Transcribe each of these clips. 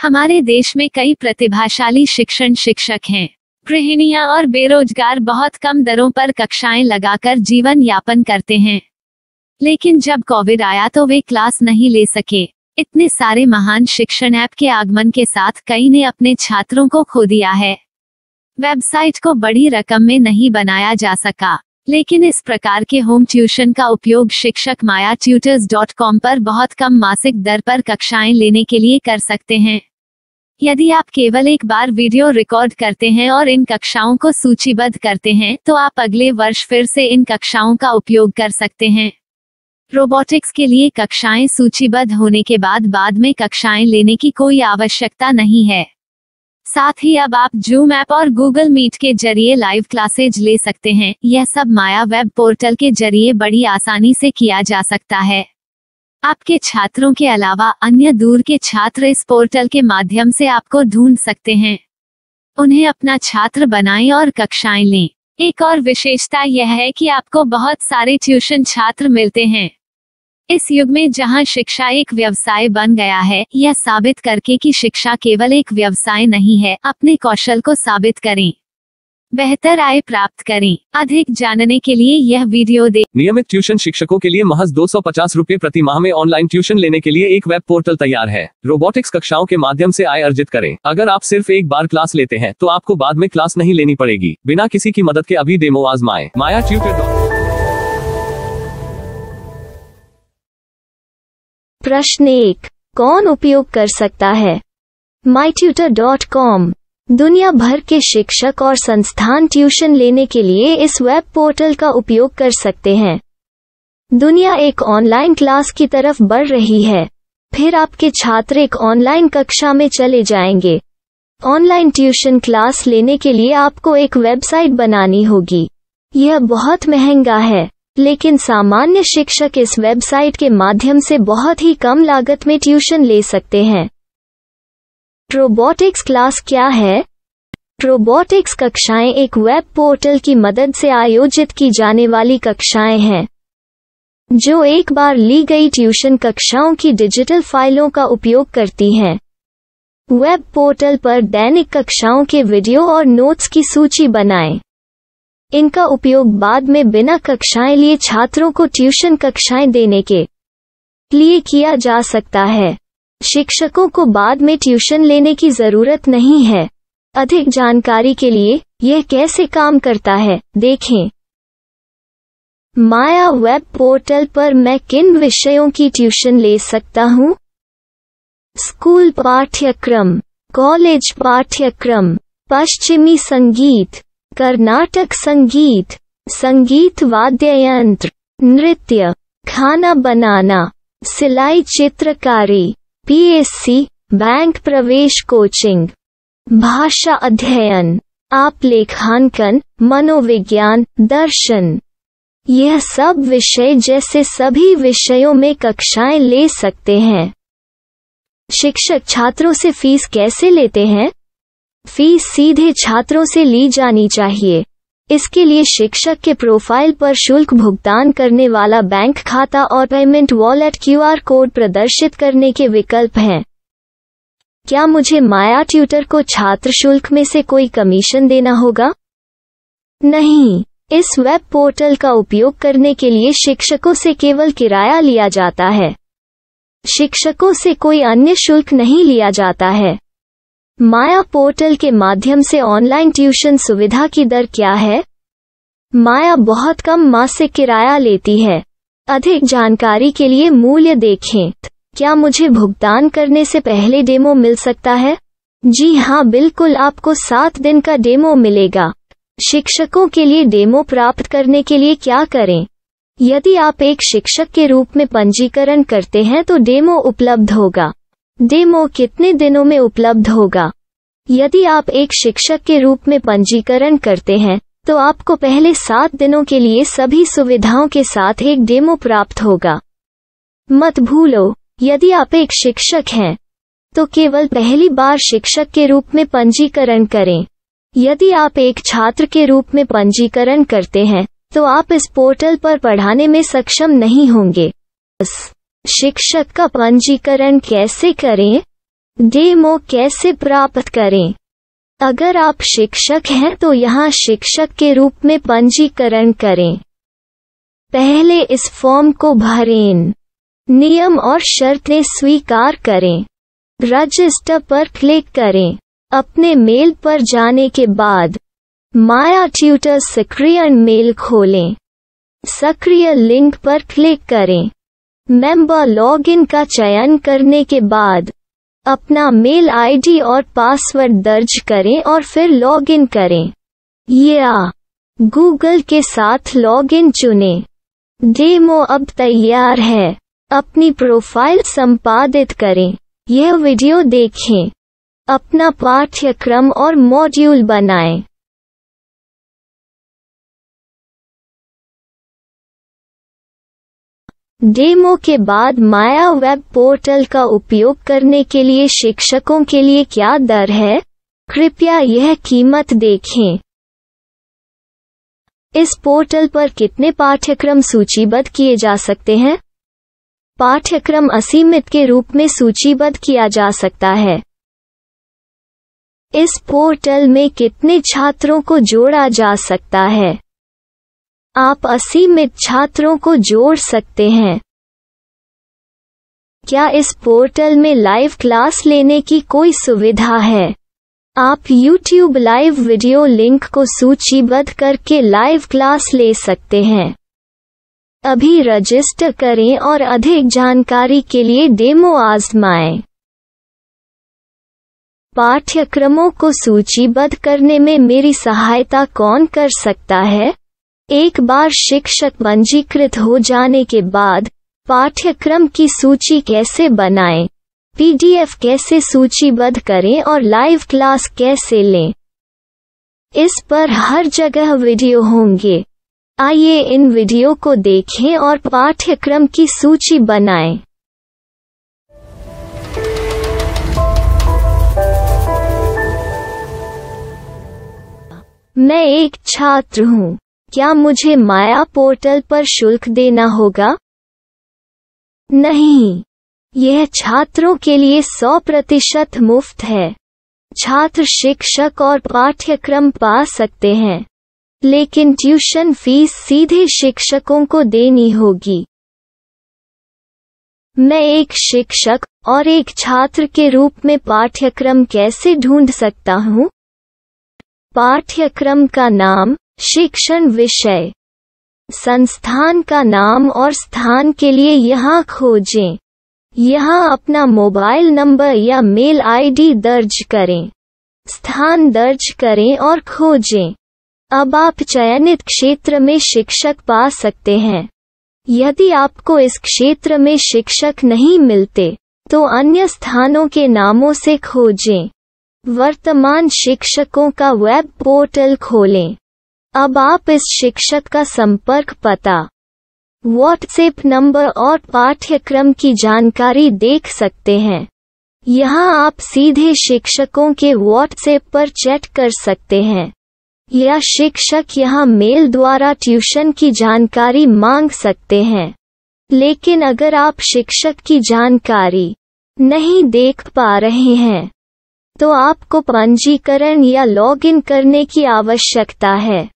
हमारे देश में कई प्रतिभाशाली शिक्षण शिक्षक हैं। गृहिणियां और बेरोजगार बहुत कम दरों पर कक्षाएं लगाकर जीवन यापन करते हैं। लेकिन जब कोविड आया तो वे क्लास नहीं ले सके। इतने सारे महान शिक्षण ऐप के आगमन के साथ कई ने अपने छात्रों को खो दिया है। वेबसाइट को बड़ी रकम में नहीं बनाया जा सका, लेकिन इस प्रकार के होम ट्यूशन का उपयोग शिक्षक myatutors.com पर बहुत कम मासिक दर पर कक्षाएं लेने के लिए कर सकते हैं। यदि आप केवल एक बार वीडियो रिकॉर्ड करते हैं और इन कक्षाओं को सूचीबद्ध करते हैं तो आप अगले वर्ष फिर से इन कक्षाओं का उपयोग कर सकते हैं। रोबोटिक्स के लिए कक्षाएं सूचीबद्ध होने के बाद में कक्षाएं लेने की कोई आवश्यकता नहीं है। साथ ही अब आप जूम ऐप और गूगल मीट के जरिए लाइव क्लासेज ले सकते हैं। यह सब माया वेब पोर्टल के जरिए बड़ी आसानी से किया जा सकता है। आपके छात्रों के अलावा अन्य दूर के छात्र इस पोर्टल के माध्यम से आपको ढूंढ सकते हैं। उन्हें अपना छात्र बनाएं और कक्षाएं लें। एक और विशेषता यह है कि आपको बहुत सारे ट्यूशन छात्र मिलते हैं। इस युग में जहां शिक्षा एक व्यवसाय बन गया है, यह साबित करके कि शिक्षा केवल एक व्यवसाय नहीं है, अपने कौशल को साबित करें, बेहतर आय प्राप्त करें। अधिक जानने के लिए यह वीडियो देखें। नियमित ट्यूशन शिक्षकों के लिए महज 250 रुपए प्रति माह में ऑनलाइन ट्यूशन लेने के लिए एक वेब पोर्टल तैयार है। रोबोटिक्स कक्षाओं के माध्यम से आय अर्जित करें। अगर आप सिर्फ एक बार क्लास लेते हैं तो आपको बाद में क्लास नहीं लेनी पड़ेगी। बिना किसी की मदद के अभी डेमो आजमाएं। माया ट्यूटर। प्रश्न 1, कौन उपयोग कर सकता है? mytutor.com। दुनिया भर के शिक्षक और संस्थान ट्यूशन लेने के लिए इस वेब पोर्टल का उपयोग कर सकते हैं। दुनिया एक ऑनलाइन क्लास की तरफ बढ़ रही है। फिर आपके छात्र एक ऑनलाइन कक्षा में चले जाएंगे। ऑनलाइन ट्यूशन क्लास लेने के लिए आपको एक वेबसाइट बनानी होगी। यह बहुत महंगा है, लेकिन सामान्य शिक्षक इस वेबसाइट के माध्यम से बहुत ही कम लागत में ट्यूशन ले सकते हैं। रोबोटिक्स क्लास क्या है? रोबोटिक्स कक्षाएं एक वेब पोर्टल की मदद से आयोजित की जाने वाली कक्षाएं हैं, जो एक बार ली गई ट्यूशन कक्षाओं की डिजिटल फाइलों का उपयोग करती हैं। वेब पोर्टल पर दैनिक कक्षाओं के वीडियो और नोट्स की सूची बनाएं। इनका उपयोग बाद में बिना कक्षाएं लिए छात्रों को ट्यूशन कक्षाएं देने के लिए किया जा सकता है। शिक्षकों को बाद में ट्यूशन लेने की जरूरत नहीं है। अधिक जानकारी के लिए यह कैसे काम करता है, देखें। माया वेब पोर्टल पर मैं किन विषयों की ट्यूशन ले सकता हूँ? स्कूल पाठ्यक्रम, कॉलेज पाठ्यक्रम, पश्चिमी संगीत, कर्नाटक संगीत, संगीत वाद्य यंत्र, नृत्य, खाना बनाना, सिलाई चित्रकारी, पीएससी, बैंक प्रवेश कोचिंग, भाषा अध्ययन, आप लेखांकन, मनोविज्ञान, दर्शन। यह सब विषय जैसे सभी विषयों में कक्षाएं ले सकते हैं। शिक्षक छात्रों से फीस कैसे लेते हैं? फीस सीधे छात्रों से ली जानी चाहिए। इसके लिए शिक्षक के प्रोफाइल पर शुल्क भुगतान करने वाला बैंक खाता और पेमेंट वॉलेट QR कोड प्रदर्शित करने के विकल्प हैं। क्या मुझे माया ट्यूटर को छात्र शुल्क में से कोई कमीशन देना होगा? नहीं, इस वेब पोर्टल का उपयोग करने के लिए शिक्षकों से केवल किराया लिया जाता है। शिक्षकों से कोई अन्य शुल्क नहीं लिया जाता है। माया पोर्टल के माध्यम से ऑनलाइन ट्यूशन सुविधा की दर क्या है? माया बहुत कम मासिक किराया लेती है। अधिक जानकारी के लिए मूल्य देखें। क्या मुझे भुगतान करने से पहले डेमो मिल सकता है? जी हाँ, बिल्कुल, आपको 7 दिन का डेमो मिलेगा। शिक्षकों के लिए डेमो प्राप्त करने के लिए क्या करें? यदि आप एक शिक्षक के रूप में पंजीकरण करते हैं तो डेमो उपलब्ध होगा। डेमो कितने दिनों में उपलब्ध होगा? यदि आप एक शिक्षक के रूप में पंजीकरण करते हैं तो आपको पहले 7 दिनों के लिए सभी सुविधाओं के साथ एक डेमो प्राप्त होगा। मत भूलो, यदि आप एक शिक्षक हैं तो केवल पहली बार शिक्षक के रूप में पंजीकरण करें। यदि आप एक छात्र के रूप में पंजीकरण करते हैं तो आप इस पोर्टल पर पढ़ाने में सक्षम नहीं होंगे। शिक्षक का पंजीकरण कैसे करें? डेमो कैसे प्राप्त करें? अगर आप शिक्षक हैं तो यहाँ शिक्षक के रूप में पंजीकरण करें। पहले इस फॉर्म को भरें। नियम और शर्तें स्वीकार करें। रजिस्टर पर क्लिक करें। अपने मेल पर जाने के बाद माया ट्यूटर सक्रिय मेल खोलें। सक्रिय लिंक पर क्लिक करें। मेंबर लॉगिन का चयन करने के बाद अपना मेल आईडी और पासवर्ड दर्ज करें और फिर लॉगिन करें या गूगल के साथ लॉगिन चुनें। डेमो अब तैयार है। अपनी प्रोफाइल संपादित करें। यह वीडियो देखें। अपना पाठ्यक्रम और मॉड्यूल बनाएं। डेमो के बाद माया वेब पोर्टल का उपयोग करने के लिए शिक्षकों के लिए क्या दर है? कृपया यह कीमत देखें। इस पोर्टल पर कितने पाठ्यक्रम सूचीबद्ध किए जा सकते हैं? पाठ्यक्रम असीमित के रूप में सूचीबद्ध किया जा सकता है। इस पोर्टल में कितने छात्रों को जोड़ा जा सकता है? आप असीमित छात्रों को जोड़ सकते हैं। क्या इस पोर्टल में लाइव क्लास लेने की कोई सुविधा है? आप YouTube लाइव वीडियो लिंक को सूचीबद्ध करके लाइव क्लास ले सकते हैं। अभी रजिस्टर करें और अधिक जानकारी के लिए डेमो आजमाएं। पाठ्यक्रमों को सूचीबद्ध करने में मेरी सहायता कौन कर सकता है? एक बार शिक्षक पंजीकृत हो जाने के बाद पाठ्यक्रम की सूची कैसे बनाएं, PDF कैसे सूचीबद्ध करें और लाइव क्लास कैसे लें, इस पर हर जगह वीडियो होंगे। आइए इन वीडियो को देखें और पाठ्यक्रम की सूची बनाएं। मैं एक छात्र हूँ। क्या मुझे माया पोर्टल पर शुल्क देना होगा? नहीं, यह छात्रों के लिए 100% मुफ्त है। छात्र शिक्षक और पाठ्यक्रम पा सकते हैं, लेकिन ट्यूशन फीस सीधे शिक्षकों को देनी होगी। मैं एक शिक्षक और एक छात्र के रूप में पाठ्यक्रम कैसे ढूंढ सकता हूँ? पाठ्यक्रम का नाम, शिक्षण विषय, संस्थान का नाम और स्थान के लिए यहाँ खोजें। यहाँ अपना मोबाइल नंबर या मेल आईडी दर्ज करें। स्थान दर्ज करें और खोजें। अब आप चयनित क्षेत्र में शिक्षक पा सकते हैं। यदि आपको इस क्षेत्र में शिक्षक नहीं मिलते, तो अन्य स्थानों के नामों से खोजें। वर्तमान शिक्षकों का वेब पोर्टल खोलें। अब आप इस शिक्षक का संपर्क पता, व्हाट्सएप नंबर और पाठ्यक्रम की जानकारी देख सकते हैं। यहाँ आप सीधे शिक्षकों के व्हाट्सएप पर चैट कर सकते हैं या शिक्षक यहाँ मेल द्वारा ट्यूशन की जानकारी मांग सकते हैं। लेकिन अगर आप शिक्षक की जानकारी नहीं देख पा रहे हैं, तो आपको पंजीकरण या लॉगिन करने की आवश्यकता है।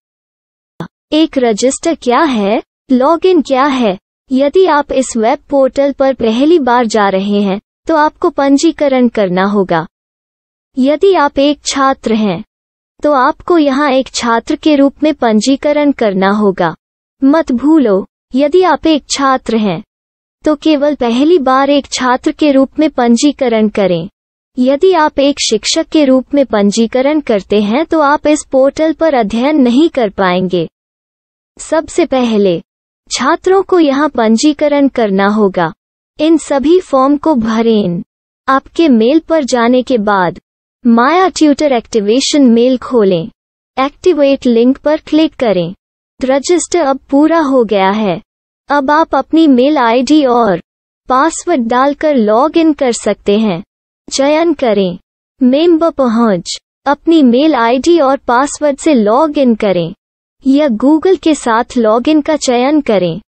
एक रजिस्टर क्या है? लॉगिन क्या है? यदि आप इस वेब पोर्टल पर पहली बार जा रहे हैं, तो आपको पंजीकरण करना होगा। यदि आप एक छात्र हैं, तो आपको यहाँ एक छात्र के रूप में पंजीकरण करना होगा। मत भूलो, यदि आप एक छात्र हैं, तो केवल पहली बार एक छात्र के रूप में पंजीकरण करें। यदि आप एक शिक्षक के रूप में पंजीकरण करते हैं, तो आप इस पोर्टल पर अध्ययन नहीं कर पाएंगे। सबसे पहले छात्रों को यहाँ पंजीकरण करना होगा। इन सभी फॉर्म को भरें। आपके मेल पर जाने के बाद माया ट्यूटर एक्टिवेशन मेल खोलें। एक्टिवेट लिंक पर क्लिक करें। रजिस्टर अब पूरा हो गया है। अब आप अपनी मेल आईडी और पासवर्ड डालकर लॉग इन कर सकते हैं। चयन करें मेंबर पहुंच। अपनी मेल आईडी और पासवर्ड से लॉग इन करें या गूगल के साथ लॉगिन का चयन करें।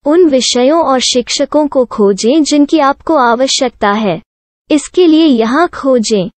उन विषयों और शिक्षकों को खोजें जिनकी आपको आवश्यकता है। इसके लिए यहाँ खोजें।